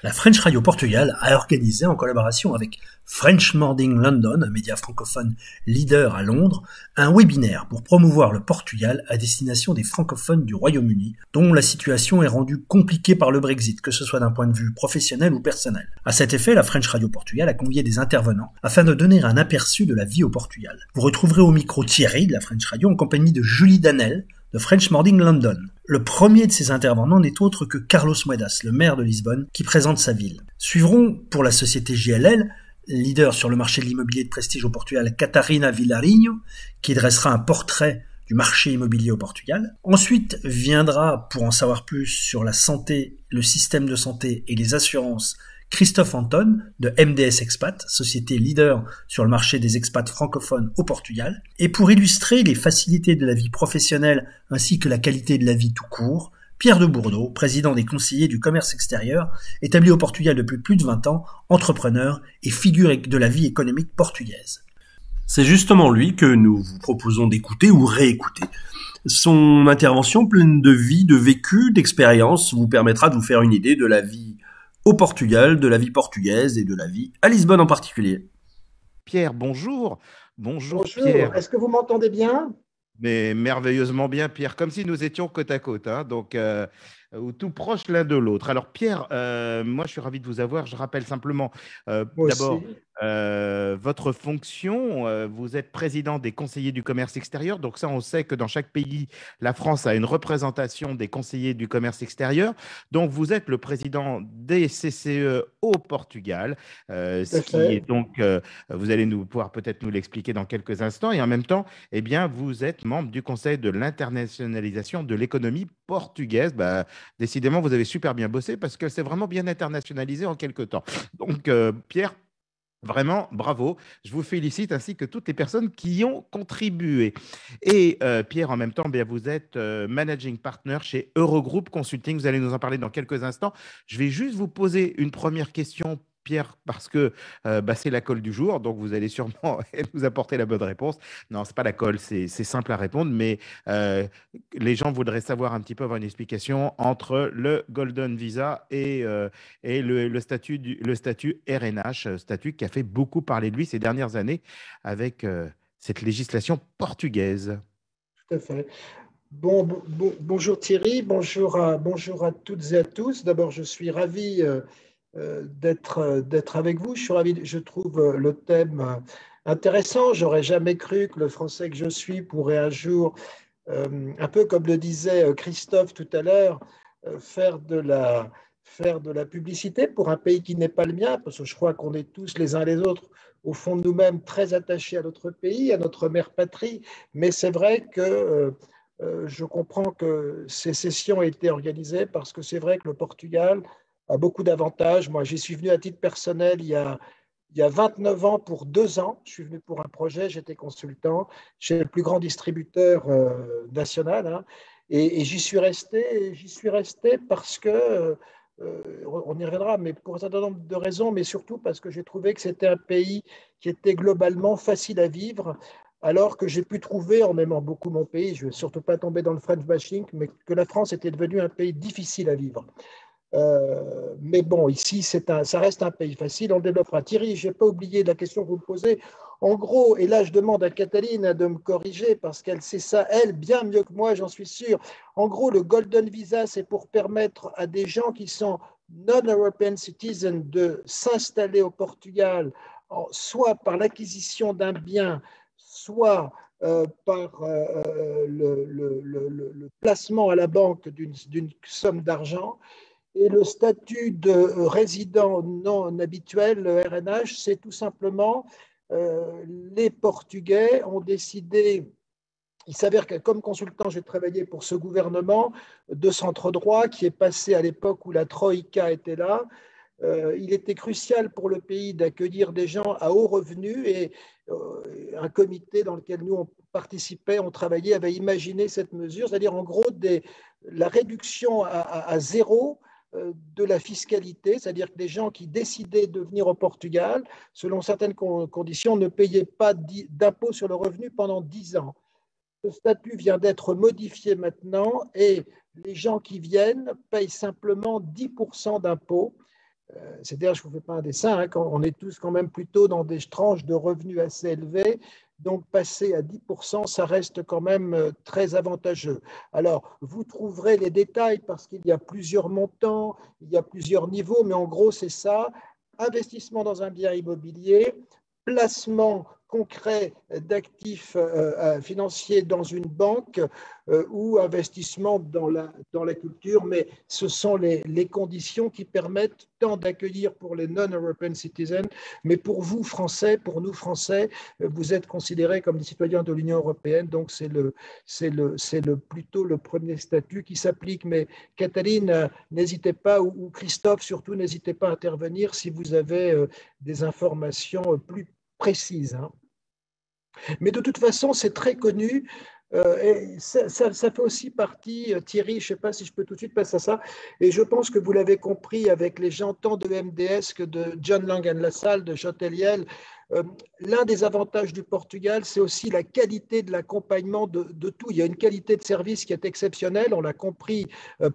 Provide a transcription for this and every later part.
La French Radio Portugal a organisé, en collaboration avec French Morning London, un média francophone leader à Londres, un webinaire pour promouvoir le Portugal à destination des francophones du Royaume-Uni, dont la situation est rendue compliquée par le Brexit, que ce soit d'un point de vue professionnel ou personnel. À cet effet, la French Radio Portugal a convié des intervenants afin de donner un aperçu de la vie au Portugal. Vous retrouverez au micro Thierry de la French Radio en compagnie de Julie Danel de French Morning London. Le premier de ces intervenants n'est autre que Carlos Moedas, le maire de Lisbonne, qui présente sa ville. Suivront, pour la société JLL, leader sur le marché de l'immobilier de prestige au Portugal, Catarina Vilarinho, qui dressera un portrait du marché immobilier au Portugal. Ensuite viendra, pour en savoir plus sur la santé, le système de santé et les assurances, Christophe Anton de MDS Expat, société leader sur le marché des expats francophones au Portugal. Et pour illustrer les facilités de la vie professionnelle ainsi que la qualité de la vie tout court, Pierre de Bourdeau, président des conseillers du commerce extérieur, établi au Portugal depuis plus de 20 ans, entrepreneur et figure de la vie économique portugaise. C'est justement lui que nous vous proposons d'écouter ou réécouter. Son intervention pleine de vie, de vécu, d'expérience vous permettra de vous faire une idée de la vie au Portugal, de la vie portugaise et de la vie à Lisbonne en particulier. Pierre, bonjour. Bonjour Bonjour, Pierre. est-ce que vous m'entendez bien? Mais merveilleusement bien Pierre, comme si nous étions côte à côte, hein, donc ou tout proche l'un de l'autre. Alors Pierre, moi je suis ravi de vous avoir. Je rappelle simplement d'abord votre fonction. Vous êtes président des conseillers du commerce extérieur. Donc ça, on sait que dans chaque pays, la France a une représentation des conseillers du commerce extérieur. Donc vous êtes le président des CCE au Portugal, ce qui est donc, vous allez pouvoir peut-être nous l'expliquer dans quelques instants. Et en même temps, eh bien, vous êtes membre du Conseil de l'internationalisation de l'économie portugaise. Bah, décidément, vous avez super bien bossé parce que c'est vraiment bien internationalisé en quelque temps. Donc, Pierre, vraiment, bravo. Je vous félicite ainsi que toutes les personnes qui y ont contribué. Et Pierre, en même temps, bien, vous êtes managing partner chez Eurogroup Consulting. Vous allez nous en parler dans quelques instants. Je vais juste vous poser une première question, Pierre, parce que c'est la colle du jour, donc vous allez sûrement nous apporter la bonne réponse. Non, ce n'est pas la colle, c'est simple à répondre, mais les gens voudraient savoir un petit peu, avoir une explication entre le Golden Visa et le statut RNH, statut qui a fait beaucoup parler de lui ces dernières années avec cette législation portugaise. Tout à fait. Bonjour Thierry, bonjour à toutes et à tous. D'abord, je suis ravi d'être avec vous. Je trouve le thème intéressant. J'aurais jamais cru que le Français que je suis pourrait un jour, un peu comme le disait Christophe tout à l'heure, faire de la publicité pour un pays qui n'est pas le mien, parce que je crois qu'on est tous les uns les autres, au fond de nous-mêmes, très attachés à notre pays, à notre mère patrie. Mais c'est vrai que je comprends que ces sessions aient été organisées parce que c'est vrai que le Portugal a beaucoup d'avantages. Moi, j'y suis venu à titre personnel il y a 29 ans pour 2 ans. Je suis venu pour un projet, j'étais consultant chez le plus grand distributeur national. Hein, et j'y suis resté parce que, on y reviendra, mais pour un certain nombre de raisons, mais surtout parce que j'ai trouvé que c'était un pays qui était globalement facile à vivre, alors que j'ai pu trouver, en aimant beaucoup mon pays, je ne vais surtout pas tomber dans le French bashing, mais que la France était devenue un pays difficile à vivre. Mais bon, ici, ça reste un pays facile, on le développera. Thierry, je n'ai pas oublié la question que vous me posez. En gros, et là, je demande à Cataline de me corriger parce qu'elle sait ça, elle, bien mieux que moi, j'en suis sûr. En gros, le Golden Visa, c'est pour permettre à des gens qui sont non-European citizens de s'installer au Portugal, soit par l'acquisition d'un bien, soit par le placement à la banque d'une somme d'argent. Et le statut de résident non habituel, le RNH, c'est tout simplement les Portugais ont décidé. Il s'avère que comme consultant, j'ai travaillé pour ce gouvernement de centre droit qui est passé à l'époque où la Troïka était là. Il était crucial pour le pays d'accueillir des gens à haut revenu et un comité dans lequel nous on participait, on travaillait, avait imaginé cette mesure, c'est-à-dire en gros la réduction à zéro de la fiscalité, c'est-à-dire que des gens qui décidaient de venir au Portugal, selon certaines conditions, ne payaient pas d'impôt sur le revenu pendant 10 ans. Ce statut vient d'être modifié maintenant et les gens qui viennent payent simplement 10% d'impôts. C'est-à-dire, je ne vous fais pas un dessin, hein, quand on est tous quand même plutôt dans des tranches de revenus assez élevées. Donc, passer à 10%, ça reste quand même très avantageux. Alors, vous trouverez les détails parce qu'il y a plusieurs montants, il y a plusieurs niveaux, mais en gros, c'est ça. Investissement dans un bien immobilier, placement concret d'actifs financiers dans une banque ou investissement dans la culture, mais ce sont les conditions qui permettent tant d'accueillir pour les non-European citizens, mais pour vous, Français, pour nous, Français, vous êtes considérés comme des citoyens de l'Union européenne, donc c'est plutôt le premier statut qui s'applique. Mais Catherine, n'hésitez pas, ou Christophe surtout, n'hésitez pas à intervenir si vous avez des informations plus précises. Hein. Mais de toute façon, c'est très connu. Et ça fait aussi partie, Thierry, je ne sais pas si je peux tout de suite passer à ça, et je pense que vous l'avez compris avec les gens tant de MDS que de John Langan-Lassalle, de Choteliel. L'un des avantages du Portugal, c'est aussi la qualité de l'accompagnement de tout. Il y a une qualité de service qui est exceptionnelle, on l'a compris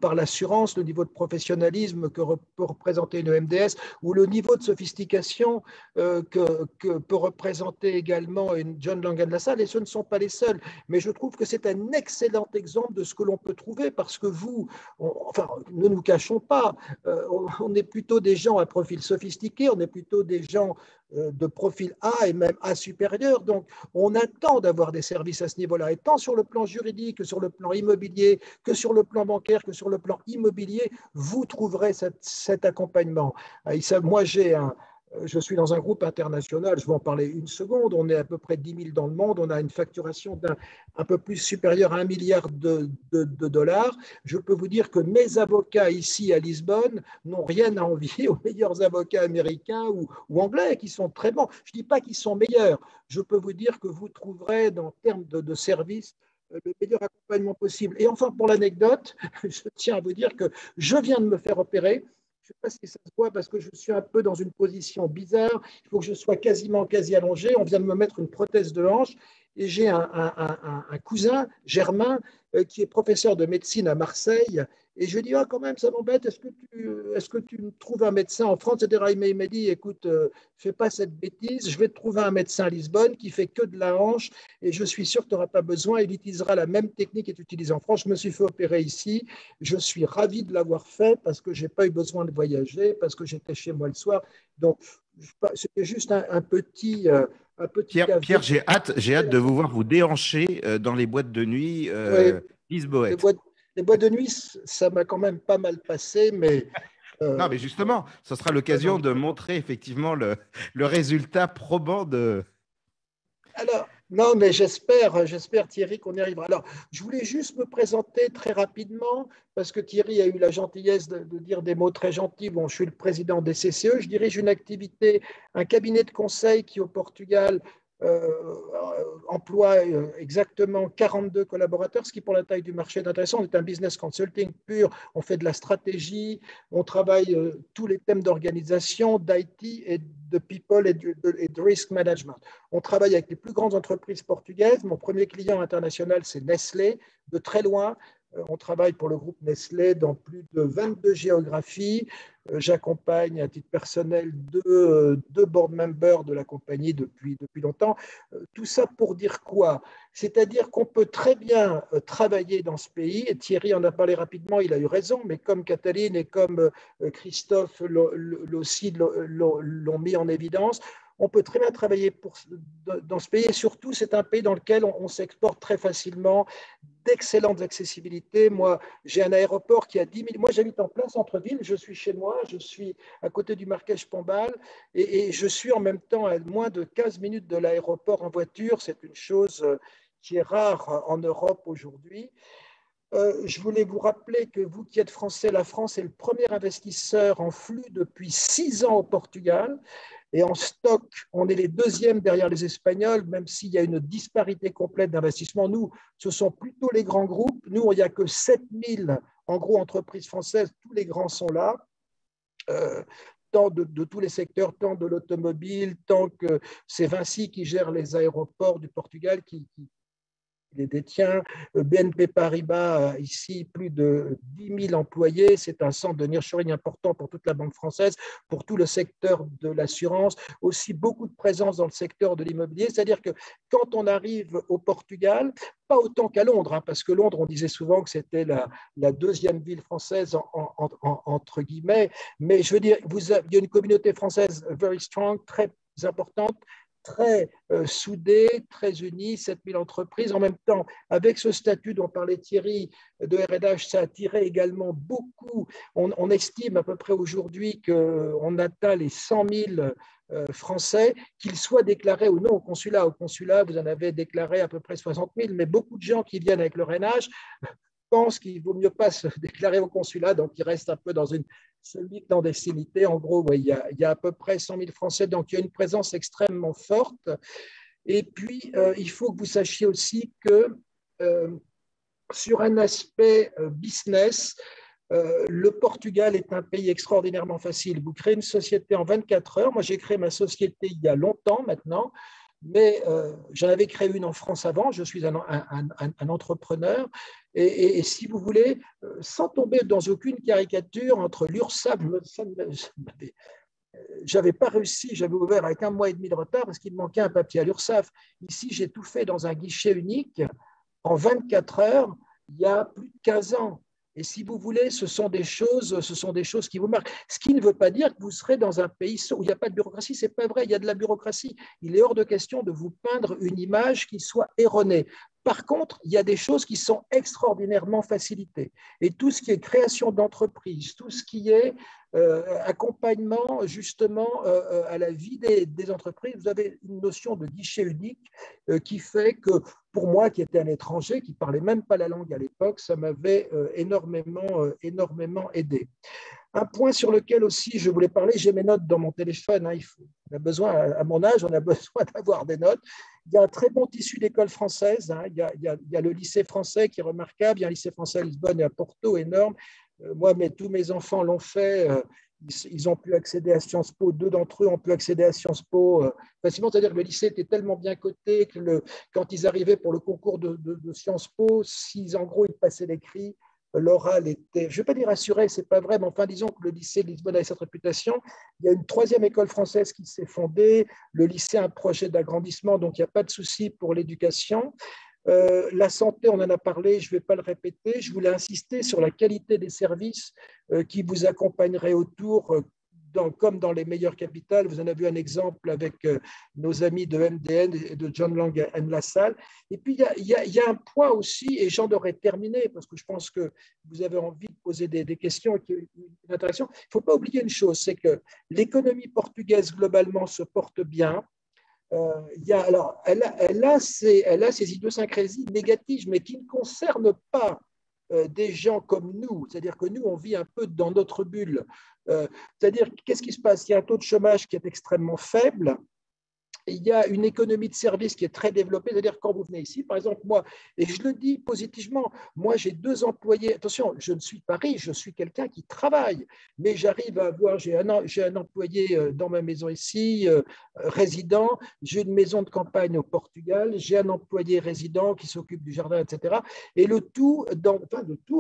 par l'assurance, le niveau de professionnalisme que peut représenter une MDS, ou le niveau de sophistication que peut représenter également une John Langan-Lassalle, et ce ne sont pas les seuls. Mais je trouve que c'est un excellent exemple de ce que l'on peut trouver, parce que vous, enfin, ne nous cachons pas, on est plutôt des gens à profil sophistiqué, on est plutôt des gens de profil A et même A supérieur. Donc, on attend d'avoir des services à ce niveau-là. Et tant sur le plan juridique que sur le plan immobilier, que sur le plan bancaire, que sur le plan immobilier, vous trouverez cet accompagnement. Moi, je suis dans un groupe international, je vais en parler une seconde, on est à peu près 10 000 dans le monde, on a une facturation un peu plus supérieure à 1 milliard de dollars. Je peux vous dire que mes avocats ici à Lisbonne n'ont rien à envier aux meilleurs avocats américains ou anglais qui sont très bons. Je ne dis pas qu'ils sont meilleurs, je peux vous dire que vous trouverez en termes de services le meilleur accompagnement possible. Et enfin, pour l'anecdote, je tiens à vous dire que je viens de me faire opérer. Je ne sais pas si ça se voit parce que je suis un peu dans une position bizarre. Il faut que je sois quasi allongé. On vient de me mettre une prothèse de hanche et j'ai un cousin, Germain, qui est professeur de médecine à Marseille. Et je lui dis, ah, quand même, ça m'embête, est-ce que tu me trouves un médecin en France, etc. Il m'a dit, écoute, fais pas cette bêtise, je vais te trouver un médecin à Lisbonne qui fait que de la hanche et je suis sûr que tu n'auras pas besoin, il utilisera la même technique qui est utilisée en France. Je me suis fait opérer ici, je suis ravi de l'avoir fait parce que je n'ai pas eu besoin de voyager, parce que j'étais chez moi le soir. Donc, c'était juste un petit... Pierre, j'ai hâte de vous voir vous déhancher dans les boîtes de nuit oui, lisboètes. les boîtes de nuit, ça m'a quand même pas mal passé, mais non, mais justement, ce sera l'occasion de montrer effectivement le résultat probant de. Alors, non, mais j'espère, Thierry, qu'on y arrivera. Alors, je voulais juste me présenter très rapidement, parce que Thierry a eu la gentillesse de dire des mots très gentils. Bon, je suis le président des CCE, je dirige une activité, un cabinet de conseil qui, au Portugal, emploie exactement 42 collaborateurs, ce qui pour la taille du marché est intéressant. On est un business consulting pur, on fait de la stratégie, on travaille tous les thèmes d'organisation, d'IT et de people et de risk management. On travaille avec les plus grandes entreprises portugaises. Mon premier client international, c'est Nestlé, de très loin. On travaille pour le groupe Nestlé dans plus de 22 géographies. J'accompagne à titre personnel deux board members de la compagnie depuis longtemps. Tout ça pour dire quoi? C'est-à-dire qu'on peut très bien travailler dans ce pays, et Thierry en a parlé rapidement, il a eu raison, mais comme Catherine et comme Christophe aussi l'ont mis en évidence, on peut très bien travailler dans ce pays, et surtout c'est un pays dans lequel on s'exporte très facilement, d'excellentes accessibilités. Moi, j'ai un aéroport qui a 10 000. Moi, j'habite en plein centre-ville. Je suis chez moi. Je suis à côté du Marquès Pombal et je suis en même temps à moins de 15 minutes de l'aéroport en voiture. C'est une chose qui est rare en Europe aujourd'hui. Je voulais vous rappeler que vous qui êtes français, la France est le premier investisseur en flux depuis 6 ans au Portugal. Et en stock, on est les deuxièmes derrière les Espagnols, même s'il y a une disparité complète d'investissement. Nous, ce sont plutôt les grands groupes. Nous, il n'y a que 7000, en gros, entreprises françaises. Tous les grands sont là. Tant de tous les secteurs, tant de l'automobile, tant que c'est Vinci qui gère les aéroports du Portugal, qui les détient. BNP Paribas, ici, plus de 10 000 employés. C'est un centre de nearshoring important pour toute la banque française, pour tout le secteur de l'assurance. Aussi, beaucoup de présence dans le secteur de l'immobilier. C'est-à-dire que quand on arrive au Portugal, pas autant qu'à Londres, hein, parce que Londres, on disait souvent que c'était la deuxième ville française, entre guillemets. Mais je veux dire, il y a une communauté française very strong, très importante, très soudée, très unie, 7000 entreprises. En même temps, avec ce statut dont parlait Thierry de RDH, ça a attiré également beaucoup. On estime à peu près aujourd'hui qu'on atteint les 100 000 Français, qu'ils soient déclarés ou non au consulat. Au consulat, vous en avez déclaré à peu près 60 000, mais beaucoup de gens qui viennent avec le RNH pensent qu'il vaut mieux pas se déclarer au consulat, donc ils restent un peu dans une semi-clandestinité. En gros, ouais, il y a à peu près 100 000 Français, donc il y a une présence extrêmement forte. Et puis, il faut que vous sachiez aussi que sur un aspect business, le Portugal est un pays extraordinairement facile. Vous créez une société en 24 heures. Moi, j'ai créé ma société il y a longtemps maintenant, mais j'en avais créé une en France avant. Je suis un entrepreneur. Et si vous voulez, sans tomber dans aucune caricature entre l'URSSAF, j'avais pas réussi, j'avais ouvert avec 1 mois et demi de retard parce qu'il me manquait un papier à l'URSSAF. Ici, j'ai tout fait dans un guichet unique en 24 heures, il y a plus de 15 ans. Et si vous voulez, ce sont des choses qui vous marquent. Ce qui ne veut pas dire que vous serez dans un pays où il n'y a pas de bureaucratie. Ce n'est pas vrai, il y a de la bureaucratie. Il est hors de question de vous peindre une image qui soit erronée. Par contre, il y a des choses qui sont extraordinairement facilitées. Et tout ce qui est création d'entreprise, tout ce qui est accompagnement justement à la vie des entreprises, vous avez une notion de guichet unique qui fait que pour moi, qui était un étranger, qui ne parlait même pas la langue à l'époque, ça m'avait énormément aidé. Un point sur lequel aussi je voulais parler, j'ai mes notes dans mon téléphone, hein, on a besoin, à mon âge, on a besoin d'avoir des notes. Il y a un très bon tissu d'école française, hein, il y a le lycée français qui est remarquable, il y a un lycée français à Lisbonne et à Porto énorme. Moi, tous mes enfants l'ont fait, ils ont pu accéder à Sciences Po, 2 d'entre eux ont pu accéder à Sciences Po facilement, c'est-à-dire que le lycée était tellement bien coté que quand ils arrivaient pour le concours de Sciences Po, en gros, ils passaient l'écrit, l'oral était, je ne vais pas dire assuré, ce n'est pas vrai, mais enfin, disons que le lycée de Lisbonne avait cette réputation. Il y a une 3e école française qui s'est fondée, le lycée a un projet d'agrandissement, donc il n'y a pas de souci pour l'éducation. La santé, on en a parlé, je ne vais pas le répéter. Je voulais insister sur la qualité des services qui vous accompagneraient autour, comme dans les meilleures capitales. Vous en avez vu un exemple avec nos amis de MDN et de John Lang & LaSalle. Et puis, il y a un point aussi, et j'en aurais terminé, parce que je pense que vous avez envie de poser des questions et une interaction. Il ne faut pas oublier une chose, c'est que l'économie portugaise, globalement, se porte bien. Elle a ses idiosyncrasies négatives, mais qui ne concernent pas des gens comme nous. C'est-à-dire que nous, on vit un peu dans notre bulle. C'est-à-dire, qu'est-ce qui se passe? Il y a un taux de chômage qui est extrêmement faible. Il y a une économie de service qui est très développée, c'est-à-dire quand vous venez ici, par exemple, moi, et je le dis positivement, moi j'ai 2 employés, attention, je ne suis pas riche, je suis quelqu'un qui travaille, mais j'arrive à avoir, j'ai un employé dans ma maison ici, résident, j'ai une maison de campagne au Portugal, j'ai un employé résident qui s'occupe du jardin, etc. Et le tout,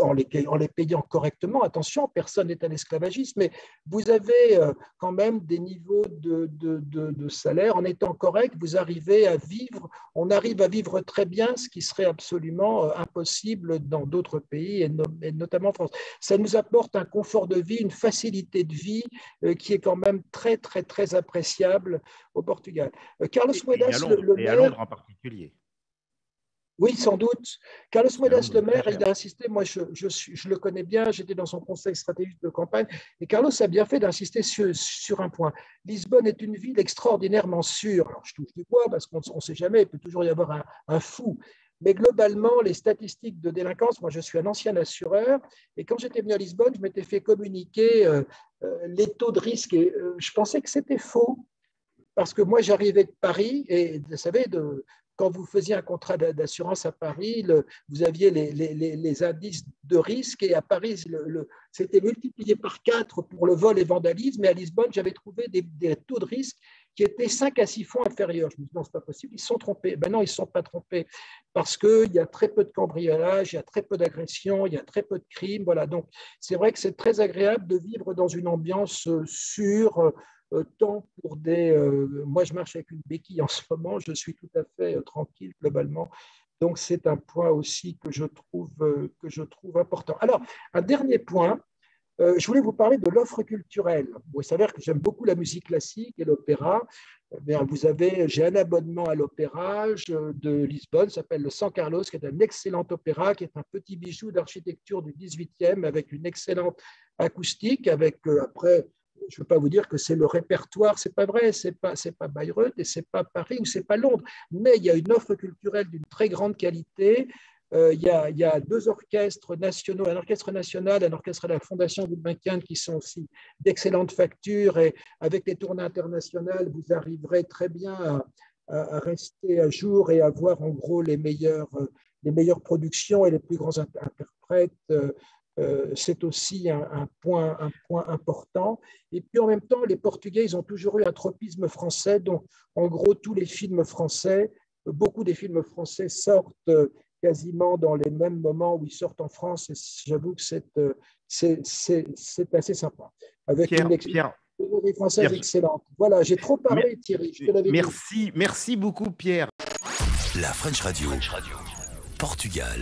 en les payant correctement, attention, personne n'est un esclavagiste, mais vous avez quand même des niveaux de salaire en étant correct, vous arrivez à vivre, on arrive à vivre très bien, ce qui serait absolument impossible dans d'autres pays, et notamment en France. Ça nous apporte un confort de vie, une facilité de vie qui est quand même très, très, très appréciable au Portugal. Carlos Moedas, le maire... Et à Londres en particulier. Oui, sans doute. Carlos Moedas, le maire, il a insisté, moi je le connais bien, j'étais dans son conseil stratégique de campagne, et Carlos a bien fait d'insister sur un point. Lisbonne est une ville extraordinairement sûre. Alors je touche du bois parce qu'on ne sait jamais, il peut toujours y avoir un fou. Mais globalement, les statistiques de délinquance, moi je suis un ancien assureur, et quand j'étais venu à Lisbonne, je m'étais fait communiquer les taux de risque, et je pensais que c'était faux, parce que moi j'arrivais de Paris, et vous savez, quand vous faisiez un contrat d'assurance à Paris, vous aviez les indices de risque, et à Paris, c'était multiplié par 4 pour le vol et vandalisme, et à Lisbonne, j'avais trouvé des taux de risque qui était 5 à 6 fois inférieur. Je me dis non, c'est pas possible, ils se sont trompés. Ben non, ils ne se sont pas trompés parce qu'il y a très peu de cambriolage, il y a très peu d'agressions, il y a très peu de crimes. Voilà. Donc, c'est vrai que c'est très agréable de vivre dans une ambiance sûre, tant pour des… moi, je marche avec une béquille en ce moment, je suis tout à fait tranquille globalement. Donc, c'est un point aussi que je trouve important. Alors, un dernier point, je voulais vous parler de l'offre culturelle. Bon, il s'avère que j'aime beaucoup la musique classique et l'opéra. J'ai un abonnement à l'opéra de Lisbonne, ça s'appelle le San Carlos, qui est un excellent opéra, qui est un petit bijou d'architecture du 18e avec une excellente acoustique, avec après… Je ne veux pas vous dire que c'est le répertoire, c'est pas vrai, c'est pas Bayreuth et c'est pas Paris ou c'est pas Londres, mais il y a une offre culturelle d'une très grande qualité. Il y a 2 orchestres nationaux, un orchestre national, un orchestre de la Fondation Gulbenkian qui sont aussi d'excellentes factures, et avec les tournées internationales, vous arriverez très bien à rester à jour et à voir en gros les meilleures productions et les plus grands interprètes. C'est aussi un point important. Et puis en même temps, les Portugais, ils ont toujours eu un tropisme français. Donc, en gros, tous les films français, beaucoup des films français sortent quasiment dans les mêmes moments où ils sortent en France. Et j'avoue que c'est assez sympa. Avec une expérience française excellente. Voilà, j'ai trop parlé, Thierry. Je te l'avais dit. Merci beaucoup, Pierre. La French Radio. Portugal.